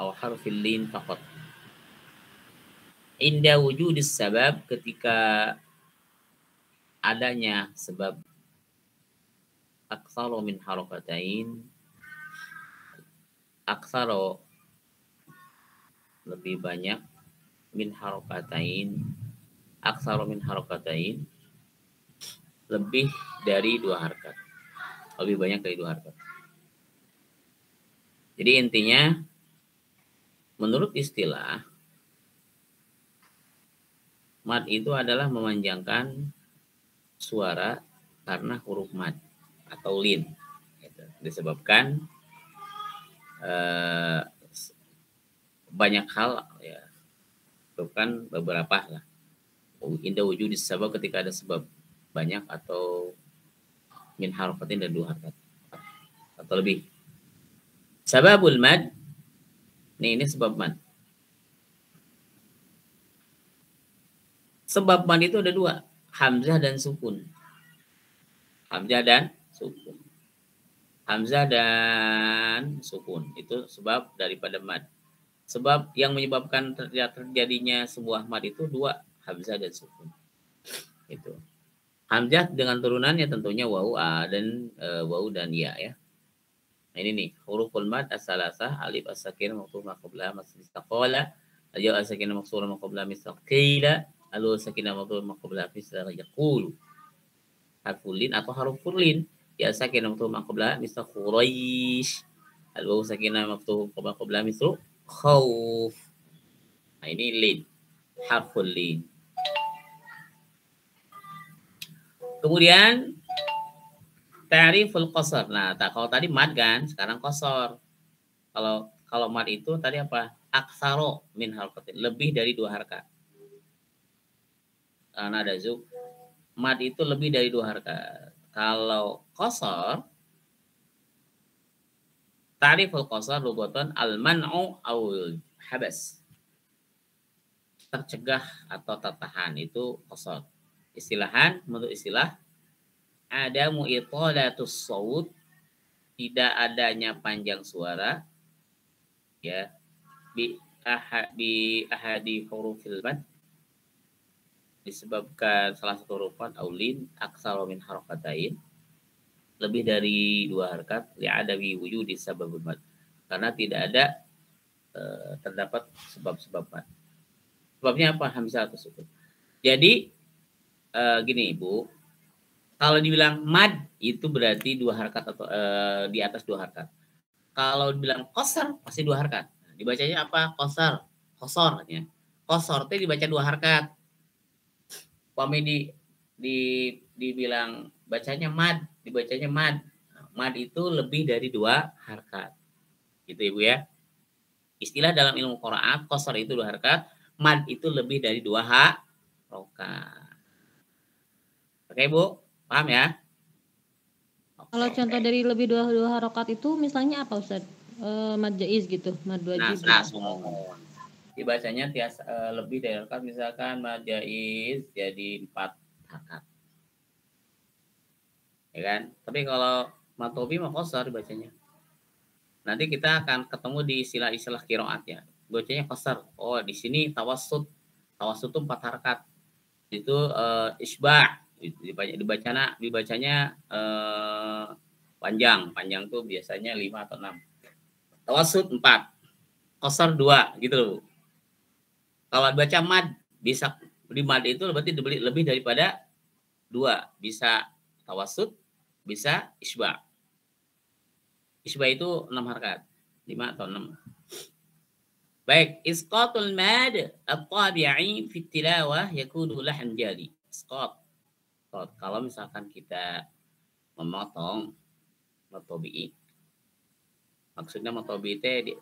atau harfil lin faqat. Inda wujudis sabab, ketika adanya sebab, aksaro min harokatain, aksaro lebih banyak, min harokatain, aksaro min harokatain, lebih dari 2 harakat, lebih banyak dari 2 harakat. Jadi intinya, menurut istilah, mad itu adalah memanjangkan suara karena huruf mad atau lin. Disebabkan banyak hal, ya, bukan beberapa lah. Indah wujud sebab, ketika ada sebab banyak atau min harokatin dan 2 harakat atau lebih. Sababul mad, ini sebab mad. Sebab mad itu ada 2, hamzah dan sukun. Hamzah dan sukun. Hamzah dan sukun itu sebab daripada mad. Sebab yang menyebabkan terjadinya sebuah mad itu 2, hamzah dan sukun. Itu. Hamzah dengan turunannya tentunya wawu dan wawu dan ya, ya. Nah, ini nih, huruful mad as-salasah, alif as-sakinah maqsura maqabla mastaqala, ya as-sakinah maqsura maqabla mastaqila, alif as-sakinah maqsura maqabla mastaqila yaqulu. Harful lin atau harful lin, ya sakinah maqsura maqabla mastaquraish, alif sakinah maqsura maqabla mastaq khauf. Nah, ini lin, harful lin. Kemudian ta'riful qasar. Nah, kalau tadi mad kan, sekarang qasar. Kalau mad itu tadi apa? Aksaro min harakatin, lebih dari 2 harakat. Karena ada zuk, mad itu lebih dari 2 harakat. Kalau qasar, ta'riful qasar lugatan al-man'u awil habas. Tercegah atau tertahan, itu qasar. Istilahan, menurut istilah, ada mu'itolatus saut, tidak adanya panjang suara, ya, bi ahadi hurufil mad, disebabkan salah satu huruf mad aulin aksaro min harakatain, lebih dari 2 harakat, li'adawi wujudi sababul mad, karena tidak ada terdapat sebab-sebab mad. Sebabnya apa? Hamzah atau sukun. Jadi gini Ibu, kalau dibilang mad itu berarti 2 harakat atau di atas 2 harakat. Kalau dibilang qasar pasti 2 harakat. Nah, dibacanya apa? Qasar, qasar ya. Qasar itu dibaca 2 harakat. Pami dibilang bacanya mad, dibacanya mad. Nah, mad itu lebih dari 2 harakat. Gitu Ibu ya. Istilah dalam ilmu qiraat, qasar itu 2 harakat, mad itu lebih dari 2 harakat. Oke Bu, paham ya? Kalau contoh dari lebih 2 harokat itu misalnya apa Ustaz? Mad jaiz gitu, mad wajib. Nah, dibacanya lebih dari harakat, misalkan mad jaiz jadi 4 harakat. Ya kan? Tapi kalau mad tobi mah qasar dibacanya. Nanti kita akan ketemu di istilah-istilah qiraat ya. Bacanya qasar. Oh, di sini tawassut. Tawassut itu 4 harakat. Itu isba'. Dibacanya panjang tuh biasanya 5 atau 6. Tawassut 4, qasar 2 gitu loh. Kalau baca mad, bisa di mad itu berarti lebih daripada 2, bisa tawassut, bisa isba'. Isba' itu 6 harakat, 5 atau 6. Baik, isqatul mad at-tabi'i fi tilawah yakunu lahan jali. Isqat. Kalau misalkan kita memotong mad tabi'i, maksudnya mad tabi'i itu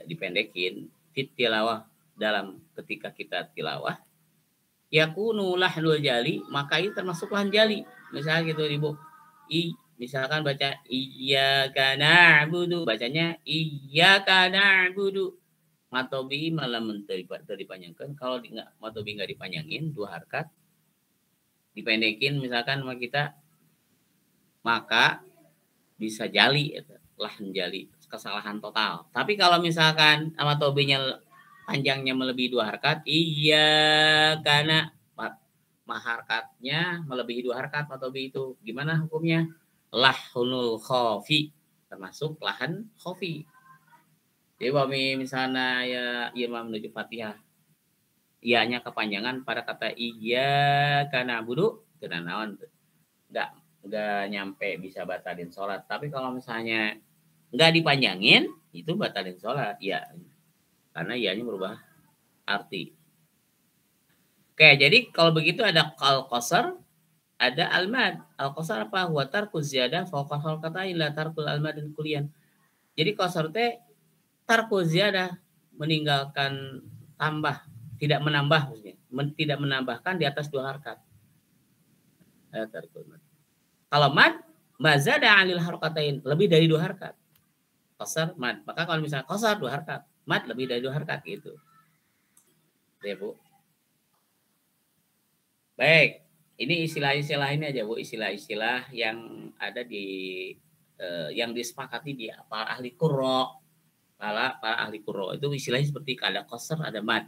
dipendekin fit tilawah, dalam ketika kita tilawah, yakunu lahnul jali, maka itu termasuk lahan jali. Misalnya gitu Ibu, misalkan baca iyyaka na'budu, bacanya iyyaka na'budu, mad tabi'i malah dipanjangkan. Kalau mad tabi'i enggak dipanjangin 2 harakat, dipendekin misalkan sama kita, maka bisa jali, lahan jali. kesalahan total. Tapi kalau misalkan matobinya panjangnya melebihi 2 harkat, iya karena harkatnya melebihi 2 harkat matobi itu. Gimana hukumnya? Lahunul khofi, termasuk lahan khofi. Jadi misalnya ya imam menuju Fatihah, ianya kepanjangan pada kata iya karena budu kena naon, nggak nyampe bisa batalin sholat. Tapi kalau misalnya nggak dipanjangin, itu batalin sholat ya, karena ianya berubah arti. Oke, jadi kalau begitu ada al-qasar, ada al-mad. Al-qasar apa? Wa tarku ziyadah fawqa harkatain la tarkul al-mad dan kulian. Jadi qasar teh tarku ziyadah, meninggalkan tambah, tidak menambah maksudnya. Tidak menambahkan di atas 2 harkat. Kalau mad, mazada 'anil harkatain, lebih dari 2 harkat. Qasar mad. Maka kalau misalnya qasar 2 harkat, mad lebih dari 2 harkat gitu. Ya, Bu. Baik, ini istilah-istilah ini aja Bu, istilah-istilah yang ada di yang disepakati di para ahli qurra. Para ahli qurra itu istilahnya seperti ada qasr, ada mad.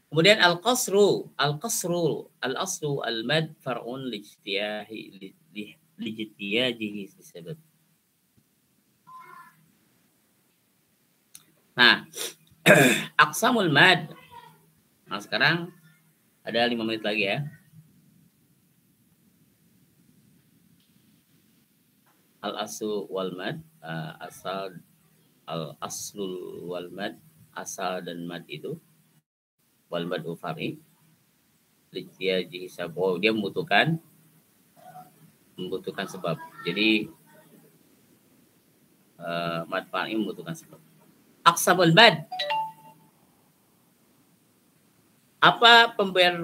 Kemudian al-qasru, al-aslu al-mad far'un lijtiyajihi disebut. Nah, aqsamul mad. Nah, sekarang ada 5 menit lagi ya. Al-aslu wal mad, asal al-aslul wal mad, asal dan mad itu wal mad ufari lijtiyajihi sabab, dia membutuhkan sebab. Jadi mad fari membutuhkan sebab. Aqsamul mad, apa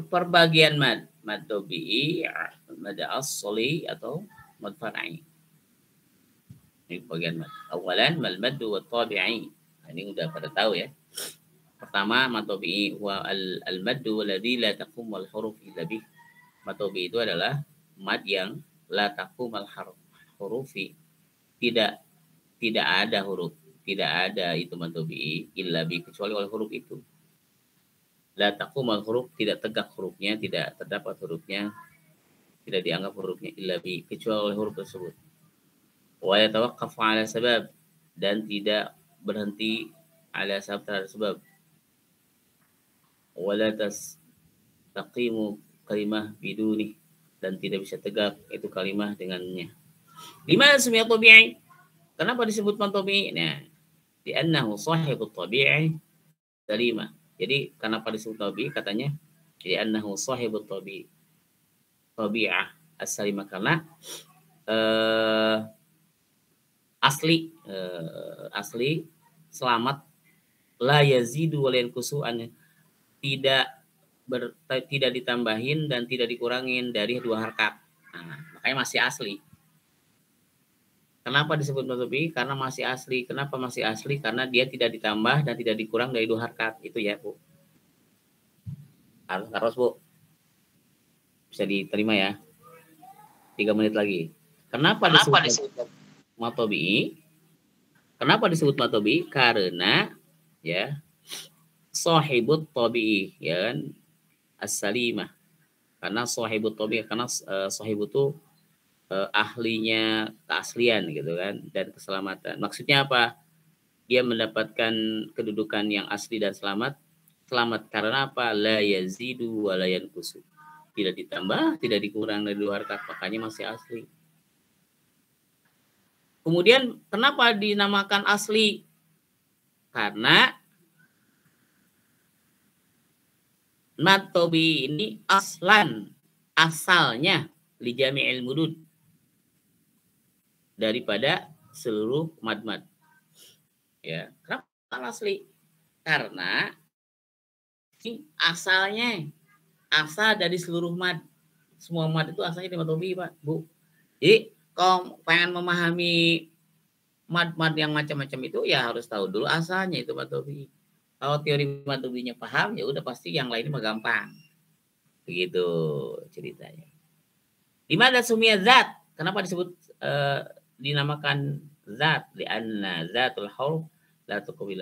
perbagian mad? Mad tabi'i, mad asli atau mad far'i. Ini bagian mad. Awalan mal maddu wa tabi'i. Ini udah pada tahu ya. Pertama mad tabi'i wa al maddu alladhi la taqum al huruf illa bih. Mad tabi'i itu adalah mad yang la taqum al hurufi, tidak ada huruf, tidak ada itu mad tabi'i illa bih, kecuali oleh huruf itu. La taqumal huruf, tidak tegak hurufnya, tidak terdapat hurufnya, tidak dianggap hurufnya illa bi, kecuali oleh huruf tersebut. Wa yatawaqqaf 'ala sabab, dan tidak berhenti 'ala sabab, terhadap sebab. Wa la taqimu kalimah biduni, dan tidak bisa tegak itu kalimah dengannya. Lima sumia tabi'i, kenapa disebut mad tabi'i? Nah, li'annahu sahibut tabi'i salimah. Jadi kenapa disebut tabi? Katanya jadi annahu sahibut tabi, tabi'ah as-salimah, karena asli selamat, la yazidu wa la yanqusu, tidak ditambahin dan tidak dikurangin dari 2 harkat. Nah, makanya masih asli. Kenapa disebut tabi? Karena masih asli. Kenapa masih asli? Karena dia tidak ditambah dan tidak dikurang dari 2 harkat. Itu ya, Bu. Harus, Bu. Bisa diterima ya. 3 menit lagi. Kenapa disebut mad tabi'i? Kenapa disebut mad tabi'i? Karena ya sahibut tabi'i, ya kan, as-salimah. Karena sahibut tabi'i, karena sahibut itu ahlinya keaslian gitu kan, dan keselamatan. Maksudnya apa? Dia mendapatkan kedudukan yang asli dan selamat karena apa? La yazidu wa la yanqusu, tidak ditambah, tidak dikurang dari 2 harkat, makanya masih asli. Kemudian kenapa dinamakan asli? Karena mad tabi'i ini aslan, asalnya li jami'il mudud, daripada seluruh mad-mad. Ya, kenapa asli? Karena ini asalnya, asal dari seluruh mad. Semua mad itu asalnya di mad tabi'i, Pak, Bu. Jadi kalau pengen memahami mad-mad yang macam-macam itu ya harus tahu dulu asalnya itu mad tabi'i. Kalau teori mad tabi'inya paham, ya udah pasti yang lainnya mah gampang. Begitu ceritanya. Di mana sumia zat? Kenapa disebut dinamakan zat li'anna zatul huruf la tuqbil